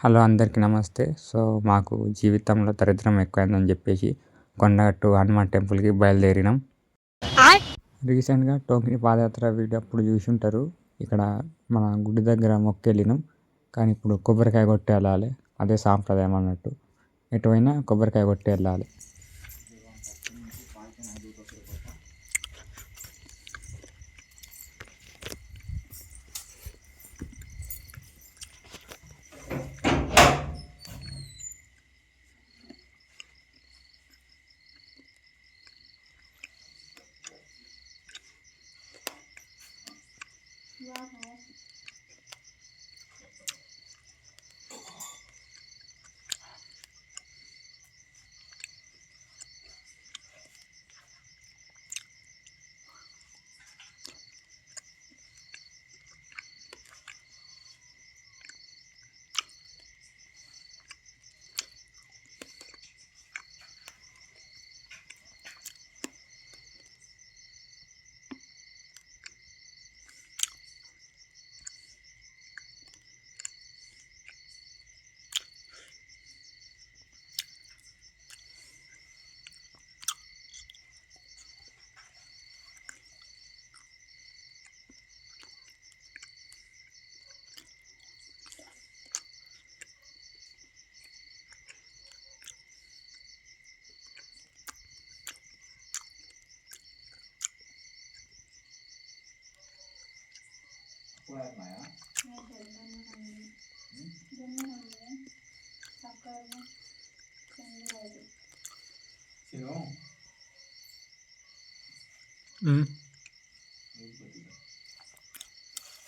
Hello అందరికీ నమస్తే. So మాకు జీవితంలో దరిద్రం ఎక్కువైందని చెప్పేసి కొండగట్టు హనుమాన్ టెంపుల్కి బయలుదేరినాం. రీసెంట్గా టోంగిని పాదయాత్ర వీడియో అప్పుడు చూసి ఉంటారు. ఇక్కడ మన గుడి దగ్గర మొక్కెళ్ళినాం. కానీ ఇప్పుడు కొబ్బరికాయ కొట్టి వెళ్ళాలి. అదే సాంప్రదాయం అన్నట్టు. ఎటువైనా కొబ్బరికాయ కొట్టి వెళ్ళాలి.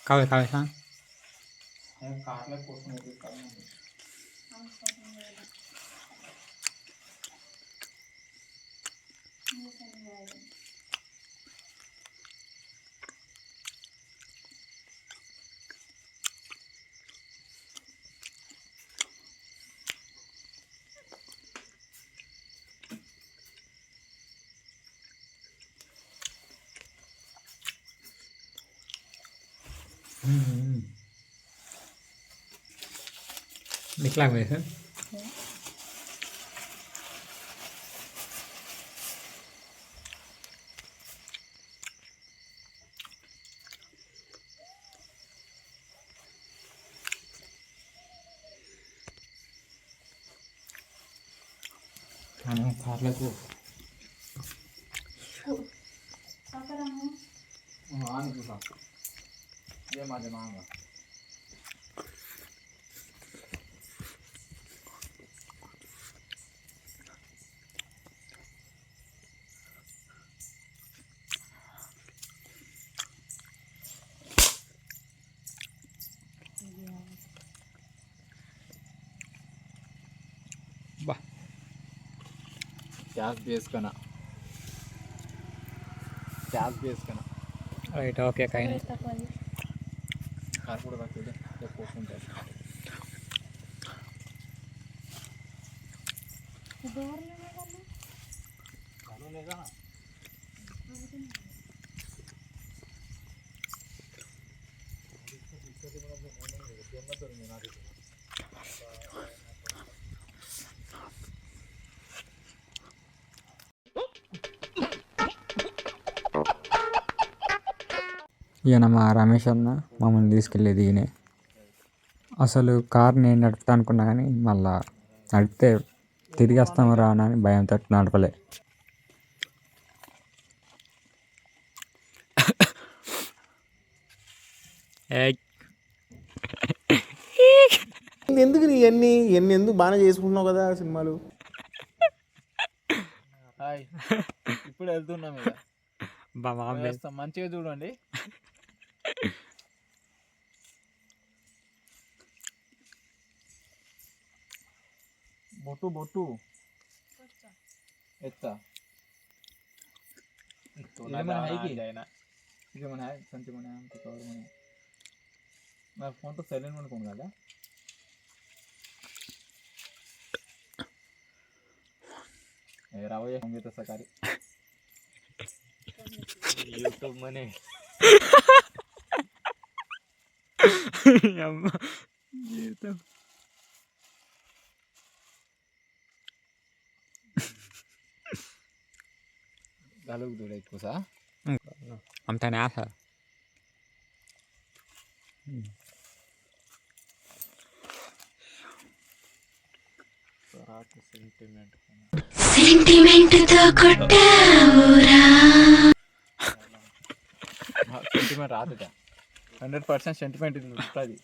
కావాలి కావాలి సార్ निकला हुआ है सर. खाना खा ले को हाँ नहीं खा ये माजे मांगा बा प्याज వేసుకున్నా రైట్ ఓకే కైనా కార్ కూడా తక్కువ పోసుకుంటారు ఈయన మా రమేష్ అన్న మమ్మల్ని తీసుకెళ్ళేది ఈయనే. అసలు కార్ నేను నడుపుతా అనుకున్నా కానీ మళ్ళా నడిపితే తిరిగి వస్తాము రానా అని భయంతో నడపలే. ఎందుకు నీ ఎన్ని ఎందుకు బాగానే చేసుకుంటున్నావు కదా సినిమాలు. హాయ్ ఇప్పుడు వెళ్తున్నాం ఇక మంచిగా చూడండి. బొట్టు ఎత్తా నాకు ఫోన్తో సైలెంట్ అనుకోండి కదా. रावय होंगे तो सकारी यूट्यूब मने తలుగు చూడ ఎక్కువ సా అంత నేస సెంటిమెంట్ సెంటిమెంట్ రాదుట 100% సెంటిమెంట్ ఇది ఉంటుంది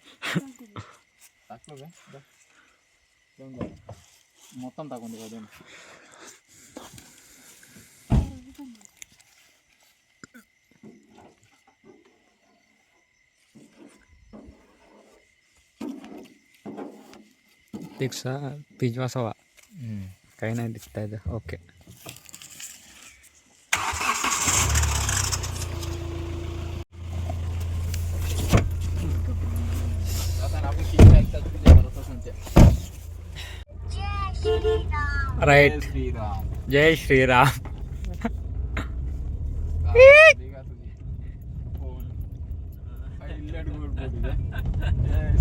తక్కువగా మొత్తం తగ్గుంది కదా पिक्सा पिजवा सवा काही नाही दिसता येतं ओके राईट श्रीराम जय श्रीराम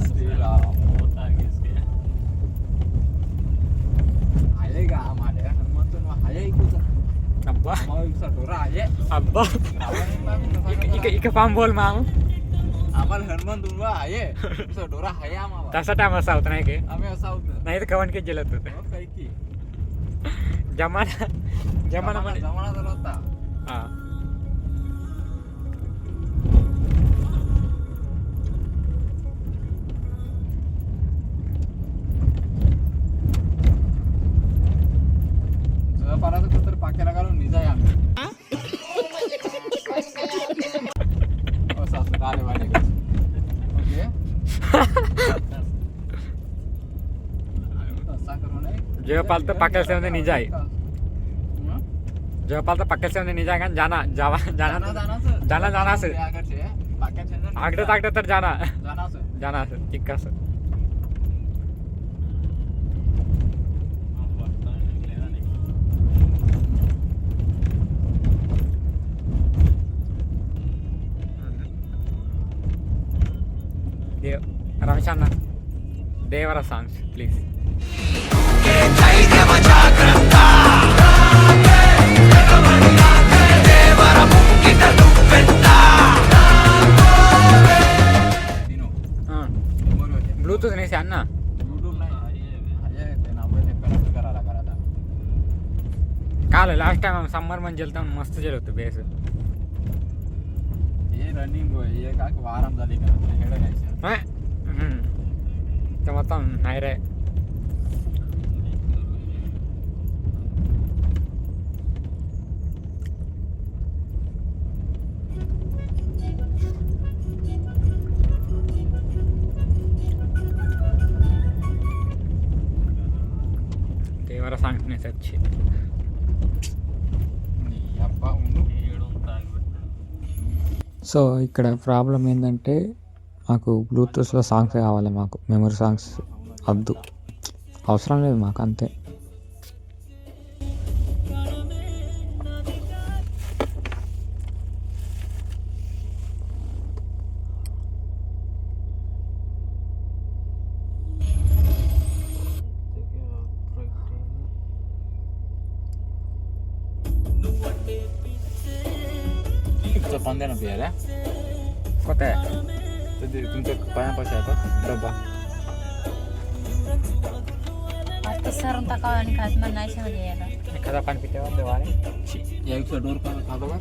श्रीराम अब्बा अब्बा इक पाम बोल माम आम्हाला हनुमान दुर्वा आहे डोरा आहे आम्हाला तसा टाइम असा होता नाही की आम्ही असा होतो नाही तर कवन के जलत होते काही की जमाना जमाना मध्ये जमाना झाला होता हा परत तर पाक्याला घालून निघाय आम्ही सासू आले वाले ओके जेव्हा पालतं पाक्याला सेवन निजा आहे जेव्हा पालतं पाक्याला सेवन निजा आहे का जाना जावा जाना जाना जाना असं आगडं तागडं तर जाना जाना असं ठीक असं रमेश अण्णा देवरा సాంగ్స్ ప్లీజ్ ब्लूटूथ नाही अण्णा काल लास्ट टाइम समर मध्ये गेलतो मस्त गेलो होतो बेस रनिंग हे का वाराम झाली का ते మొత్తం నాయరే దేవర సాంగ్స్ నే సచ్చి అబ్బా ఉండు సో ఇక్కడ ప్రాబ్లం ఏంటంటే మాకు బ్లూటూత్లో సాంగ్స్ కావాలి మాకు మెమరీ సాంగ్స్ వద్దు అవసరం లేదు మాకు అంతే पंधरा रुपये आल्या कोणतं आहे ते तुमच्या पायापाशी आहे का डब्बा आता सरून टाकावं आणि खास मला नाही समजा यायला एखादा पाणी पितेवा देवाने या एक डोर का खातो का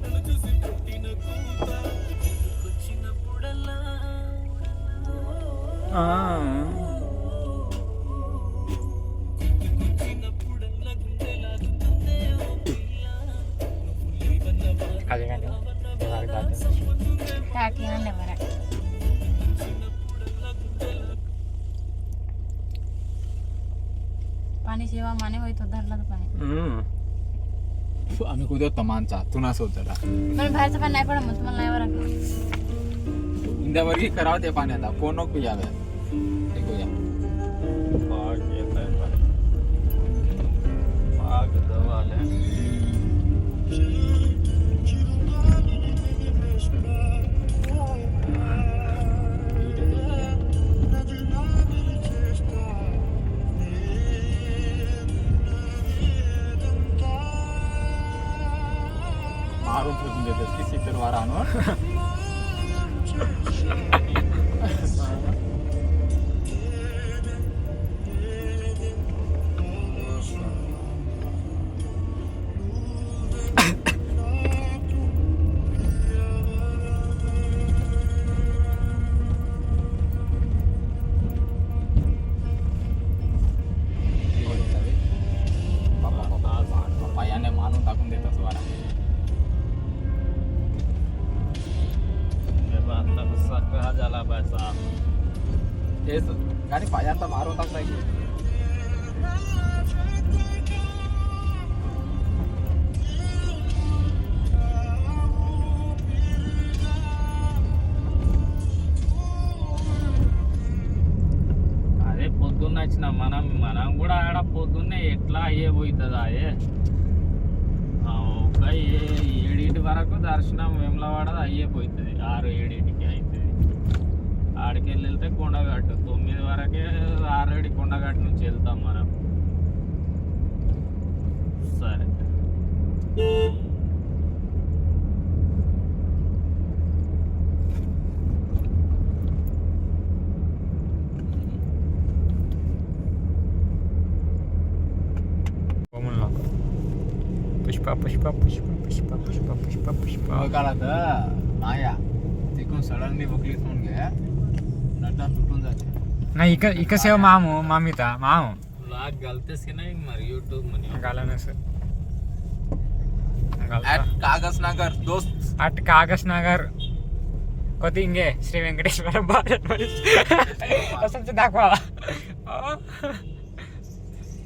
खाली गाणी देवाला जाते टाकी आणलं बरं पाणी सेवा माने होई तो धरला तर पाणी आम्ही कुठे तमानचा तुना सोचला पण बाहेरचं पाणी नाही पडत मग तुम्हाला नाही बरं इंद्यावरही करावं ते पाण्याला कोण नको याव्या ऐकूया రాను पप्पाने मानून टाकून देत असं वारा झाला पैसा तेच गाडी पायांचा मारून टाकता की అదే పొద్దున్న వచ్చిన మనం కూడా ఆడ పొద్దున్నే ఎట్లా అయ్యే పోతుందా ఒక 7 వరకు దర్శనం వేములవాడ అయ్యే పోతుంది 6-7 అవుతుంది ఆడికి వెళ్తే కొండగట్టు 9 వరకే ఆల్రెడీ కొండగట్టు నుంచి వెళ్తాం మనం సరే पुष्पा पुष्पा पुष्पा पुष्पा पुष्पा पुष्पा पुष्पा काळात माया तिकडून सडनली बघलीस म्हणून घे नंतर तुटून जाते नाही इक सेव मामू मामीता मामू लाग घालतेस की नाही मग यूट्यूब मध्ये घालनस कागज नगर दोस्त अट कागज नगर कधी इंगे श्री वेंकटेश्वर तसंच दाखवा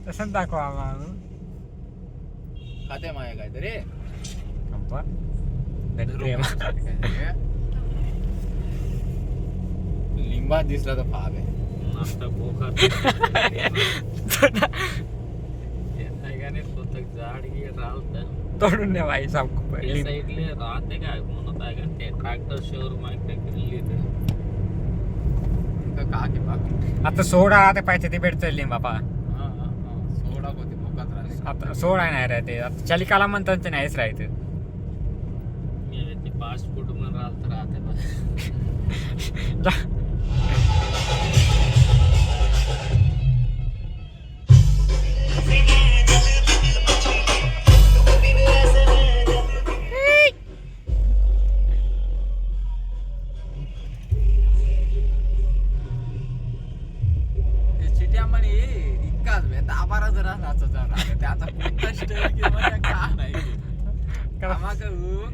तसंच दाखवा मामू खाते माया काहीतरी अब्बा प्रेम लिंबात दिसला तर फाग आहे नाश्ता पोखत नाही स्वतः झाड घे राहतं तोडून द्या बाई सबको त्या पहिले साईडले राहते काय म्हणत आहे का ते ट्रॅक्टर शोरूम आहे का का की बाग आता सोडा ते पाहिजे ते भेटतं लिंबा पा सोडा होती मोकात राहिले आता सोडा नाही राहते आता चलिकाला म्हणतात ते नाहीच राहते ते फास्ट फूड म्हणून राहते चिट्या म्हणे इतकाच वेळ 10-12 जरा नाचायचा त्याचा कोणता स्टाईल किंवा का नाही आम्हाला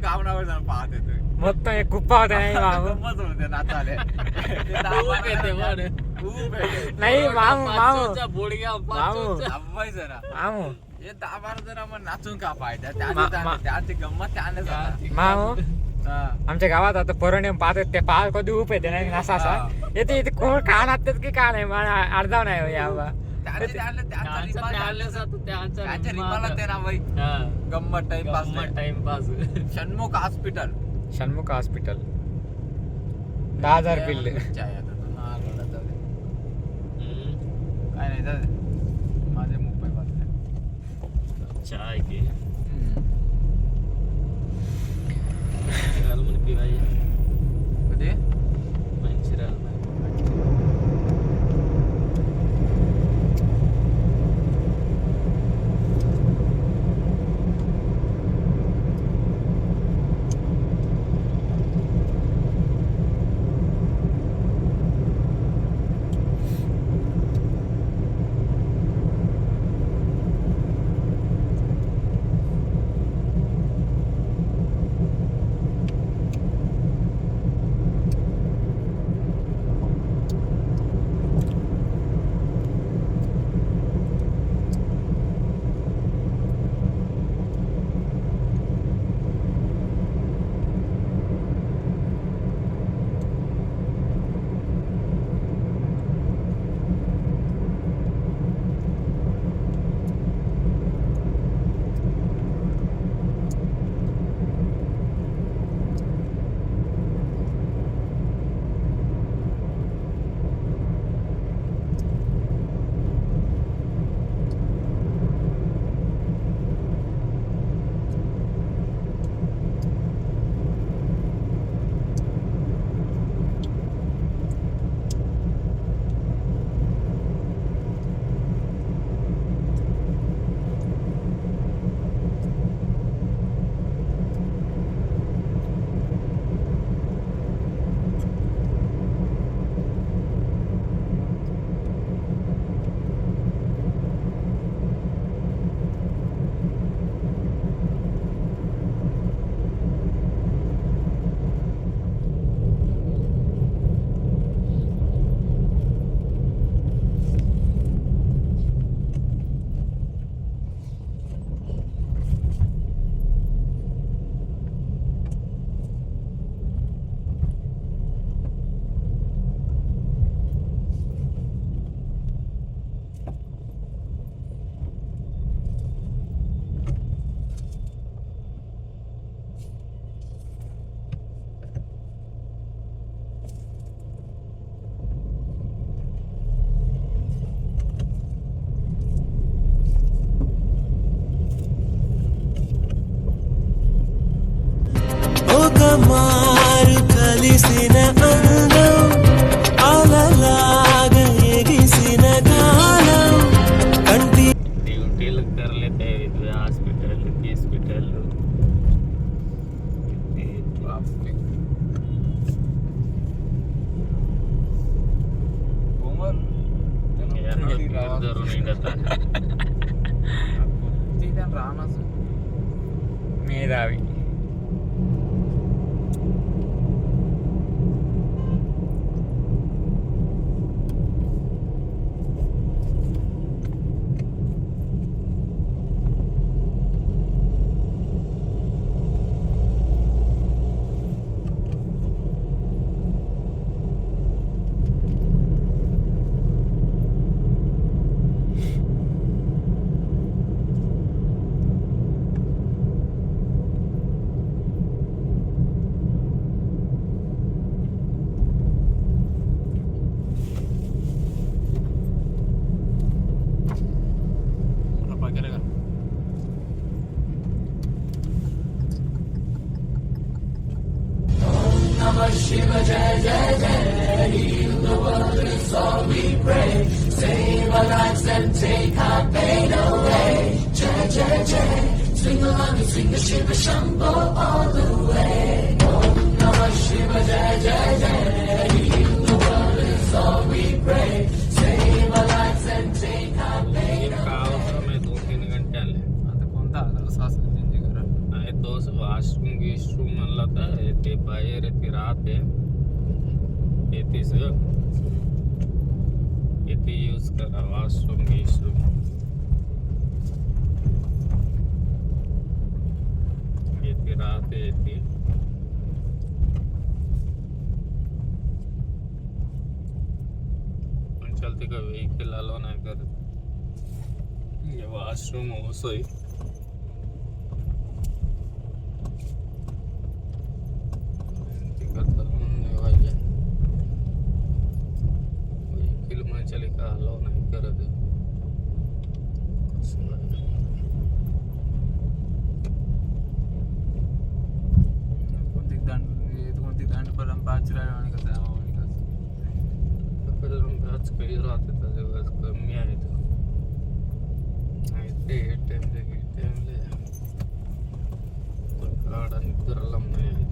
गावनावर जाऊन पाहत येतो మొత్తం కుప్ప అవుతాయి మాము गंमत होते नाचाले नाही मामू मामू बोडग्या मामू अव्वाय जरा मामू हे 10-12 जरा मग नाचून का पाहिजे मा- त्याची गंमत त्याने मामू आमच्या गावात आता पोरणे पाहतात ते पाय कधी उप येते नाही असा असा येते इथे कोण कान आणतात की का नाही मला अर्धाव नाही हो या बा त्याच्या रिमाला ते ना बाई गंमत timepass Shanmukha hospital Shanmukha hospital 10,000 bill काय नाही जाऊ दे. माझे मुंबई वाचले चाय की म्हणून पिवायचे कधी मंचिराल కదా రానసు మేధావి. పక్కనగా కావసరమే 2-3 घंटे आता कोणता आला सासरा त्यांची घर आहे तोच वॉशरूम म्हणला तर ते बाहेर येते राहते येतेच येते यूज करा वॉशरूम येते राहते येते पण चलते का व्हेकल अलाव नाही करत वॉशरूम होसोय व्हेकल म्हणजे का अलाव नाही करत कोणती दांड पर्यंत पाच राहिला कसं आज काही राहते त्याच्यावर कमी आहेत ते टाइमले गाडा निद्रला नाही आहेत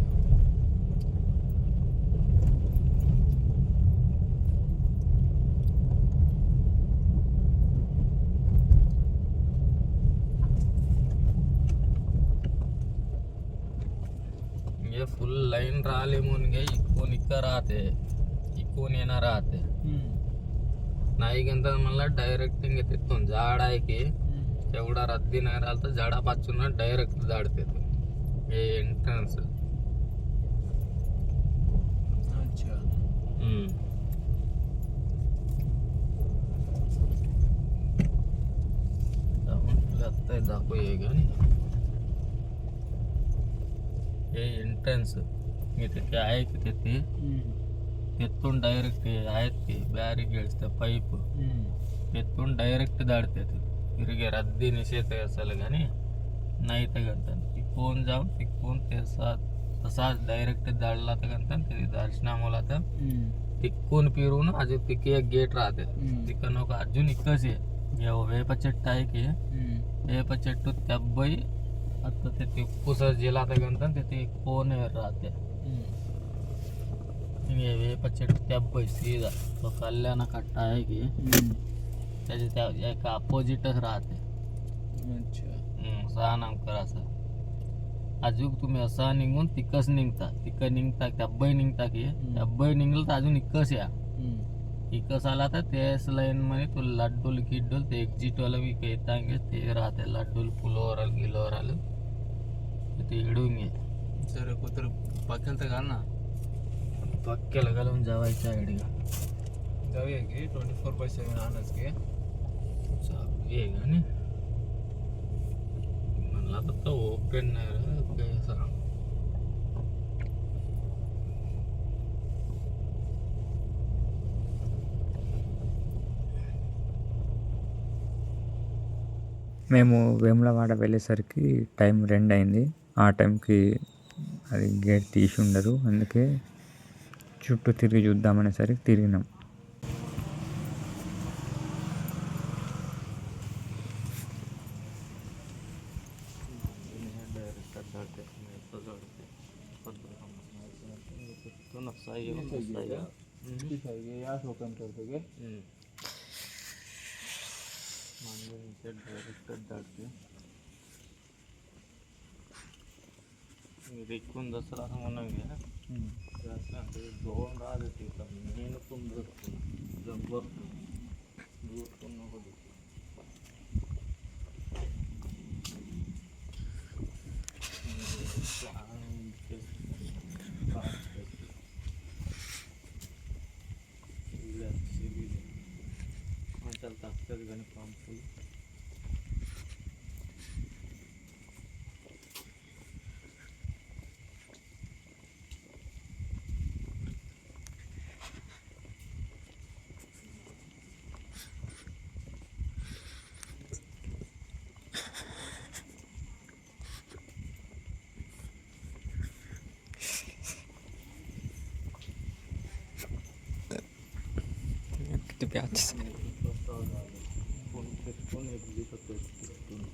ये फुल लाईन राहिले म्हणून घे इकून इकडं राहते इकून येणार राहते नाही गेंत मला डायरेक्टिंग येते तिथून झाड आहे की तेवढा रद्दी नाही राहिला तर झाडापासून डायरेक्ट झाडते हे एंट्रन्स अच्छा आता दाखवूया का हे एंट्रन्स मी तिथे आहे की तिथे तिथून डायरेक्ट आहेत की बॅरिकेड्स त्या पाईप तिथून डायरेक्ट दाडतात तिरगे रद्दी निषेध असेल కానీ नाही तर गंतन तिकून जाऊन तिकून तसाच डायरेक्ट दाडला तर गंतन ते दर्शनामुला तर तिकून फिरून अजून तिथे एक गेट राहते तिकडं नको अजून इकच आहे वेप చెట్టు आहे की వేప చెట్టు తెబ్బై आता ते तिप्पूसर जिला तर गंतन तिथे कोण राहते वेप చెట్టు తెబ్బై सीधा तो कल्याण कट्टा आहे की त्याच्या त्या एक अपोजिटच राहते अच्छा सहा नामकर असं अजून तुम्ही असा निघून तिकच निघता डब्बई निघता की डब्बई निघलं तर अजून इकच या इकच आला तर त्याच लाईन मध्ये तो लड्डूल गिड्डूल ते एक्झिट वाला बी येतांगे ते राहते लड्डूल पुलोवर गिलोवर आलं ते इडून घे सर कुत्र पक्क्याला तर घाल ना पक्क्याला घालून जावायच्या आयडिया जाऊया की 24/7 आणच की ये गाणे म्हणला तर तो ओपन नाही रे कैसा మేము వేములవాడ వెళ్ళేసరికి టైం 2 అయింది. ఆ టైంకి అది గేట్ తీసి ఉండరు, అందుకే చుట్టూ తిరిగి చూద్దామనేసరికి తిరిగినాం. మంది నుంచి డైరెక్ట్ దాడితే ఇది ఎక్కువ ఉంది అసలు అనుకున్నాగా అంటే దూరం రాదు తీస్తాం నేను కుందరుకున్నా జబ్బర్ దూరుకున్న కొద్ది చాలా తక్కువ కానీ పంపులు किती प्याज పెట్టుకొని ఎగ్జిట్ పెట్టుకుని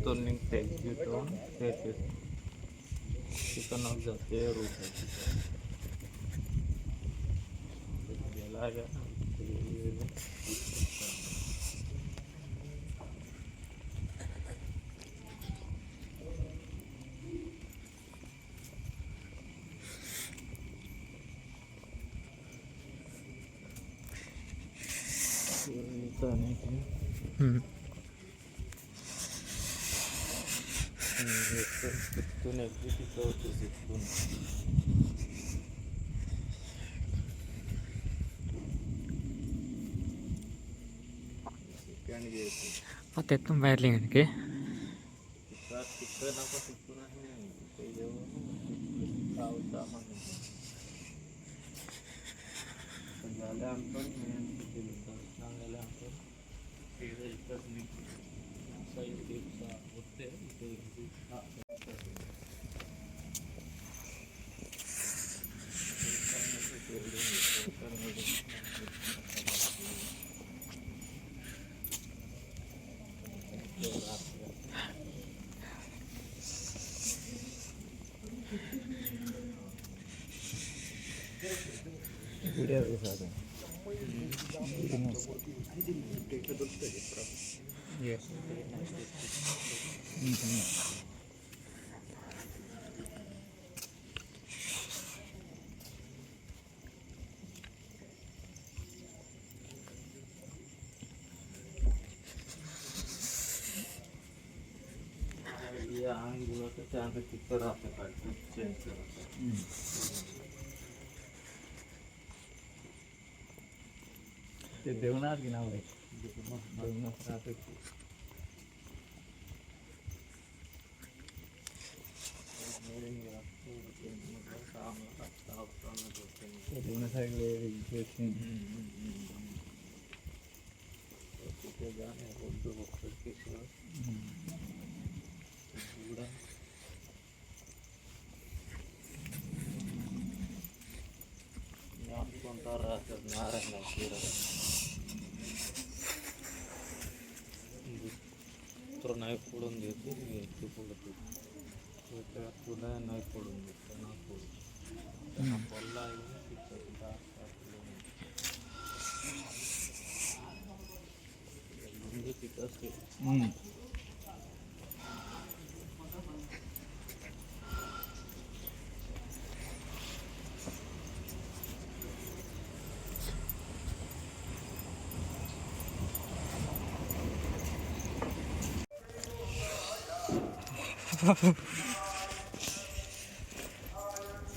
turning exit on staircase chicken of the stair roof ఎలాగా आता एकदम बाहेर लिहायला వీడియో సార్ चांगलं चित्र आपल्या काढतो चेंज करायचं ते देवनाथ की नाव आहे नारायण नाईक पडून देते पुढे नाही पडून देते ना पडून पडला तिथं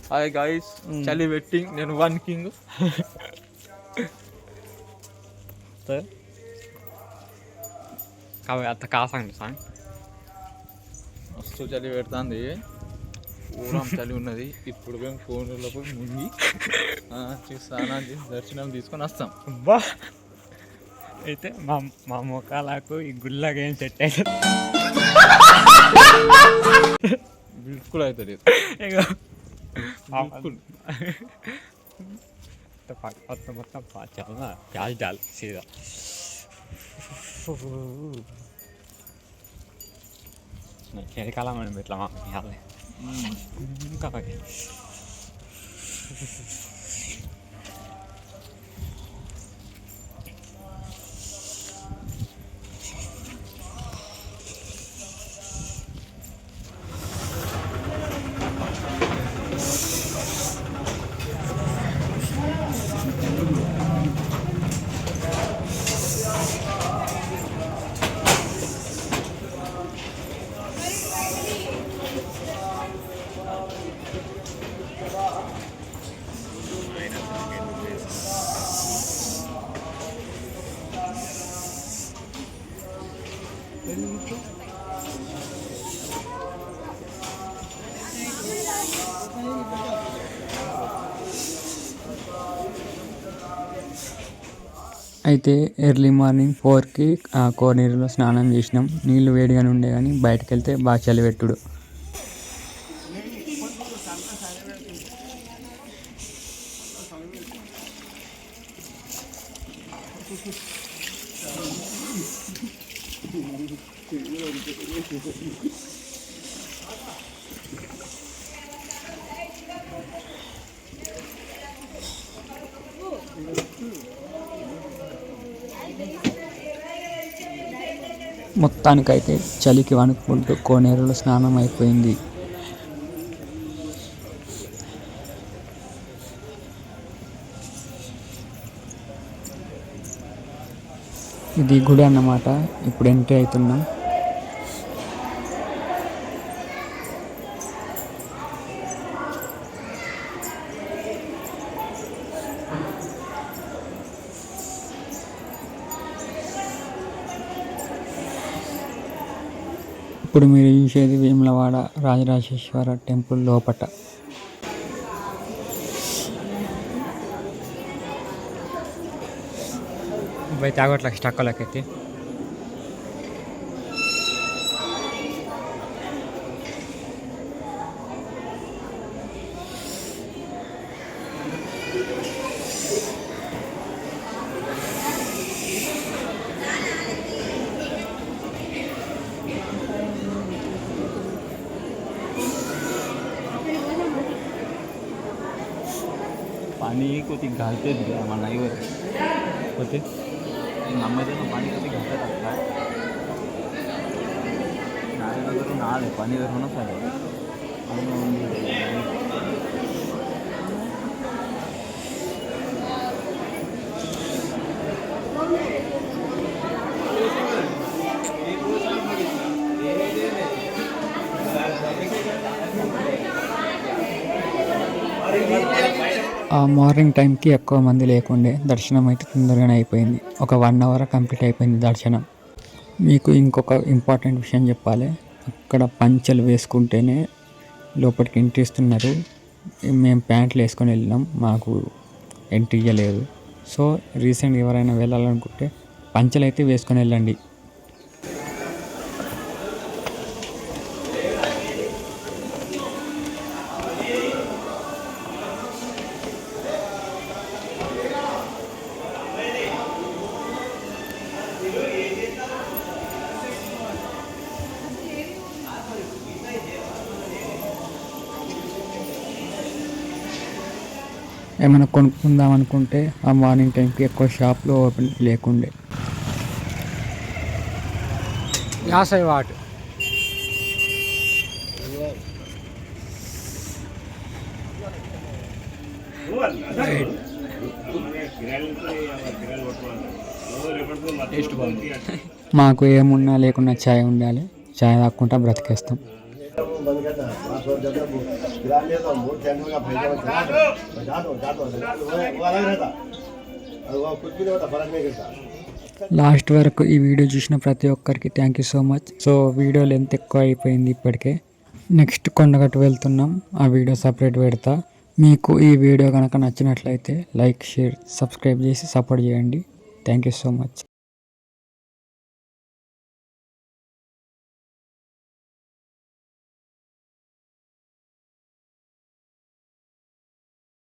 హాయ్ గాయస్ చలి వెట్టింగ్ నేను వన్ కింగ్ आता का सांगतो सांग మస్తు చలి పెడుతుంది ఊరం చలి ఉన్నది ఇప్పుడు మేము ఫోన్లో పోయి మునిగి స్నానం చేసి దర్శనం తీసుకొని వస్తాం బా అయితే మా ముఖాలకు ఈ గుళ్ళగా ఏం సెట్ అవుతుంది బిల్కుల్ అవుతుంది ఇగో బిల్కుల్ तो मतलब चलना प्याज डाल सीधा చలికాలం మనం ఇట్లా మాట్లాడాలి ఇంకా అయితే ఎర్లీ మార్నింగ్ 4కి కోనేరులో స్నానం చేసినాం. నీళ్ళు వేడిగానే ఉండే కానీ బయటకు వెళ్తే బాగా చలి పెట్టుడు. మొత్తానికైతే చలికి వణుకుంటూ కోనేరులో స్నానం అయిపోయింది. ఇది గుడి అన్నమాట. ఇప్పుడు ఎంట్రీ అవుతున్నాం. ఇప్పుడు మీరు చూసేది వేములవాడ రాజరాజేశ్వర టెంపుల్ లోపట. బయట తాగట్లకి స్టక్కలకైతే पाणी कोती घालते मला नाही होते नम्मायचं पाणी कोती घालतात आपला नाळे नाळ आहे पाणी धरूनच आहे. ఆ మార్నింగ్ టైంకి ఎక్కువ మంది లేకుండే దర్శనం అయితే తొందరగానే అయిపోయింది. ఒక 1 అవర్ కంప్లీట్ అయిపోయింది దర్శనం. మీకు ఇంకొక ఇంపార్టెంట్ విషయం చెప్పాలి. అక్కడ పంచెలు వేసుకుంటేనే లోపలికి ఎంట్రీ ఇస్తున్నారు. మేము ప్యాంట్లు వేసుకొని వెళ్ళినాం, మాకు ఎంట్రీ ఇవ్వలేదు. సో రీసెంట్గా ఎవరైనా వెళ్ళాలనుకుంటే పంచెలు అయితే వేసుకొని వెళ్ళండి. ఏమైనా కొనుక్కుందాం అనుకుంటే ఆ మార్నింగ్ టైంకి ఎక్కువ షాప్లో ఓపెన్ లేకుండే. యాసై వాట్ మాకు ఏమున్నా లేకున్నా ఛాయ్ ఉండాలి. ఛాయ్ తాక్కుంటా బ్రతికేస్తాం. లాస్ట్ వరకు ఈ వీడియో చూసిన ప్రతి ఒక్కరికి thank you so much. So video length ఎక్కువ అయిపోయింది ఇప్పటికే. నెక్స్ట్ కొండగట్టు వెళ్తున్నాం, ఆ వీడియో సపరేట్ పెడతా. మీకు ఈ వీడియో కనుక నచ్చినట్లయితే లైక్, షేర్, సబ్స్క్రైబ్ చేసి సపోర్ట్ చేయండి. Thank you so much.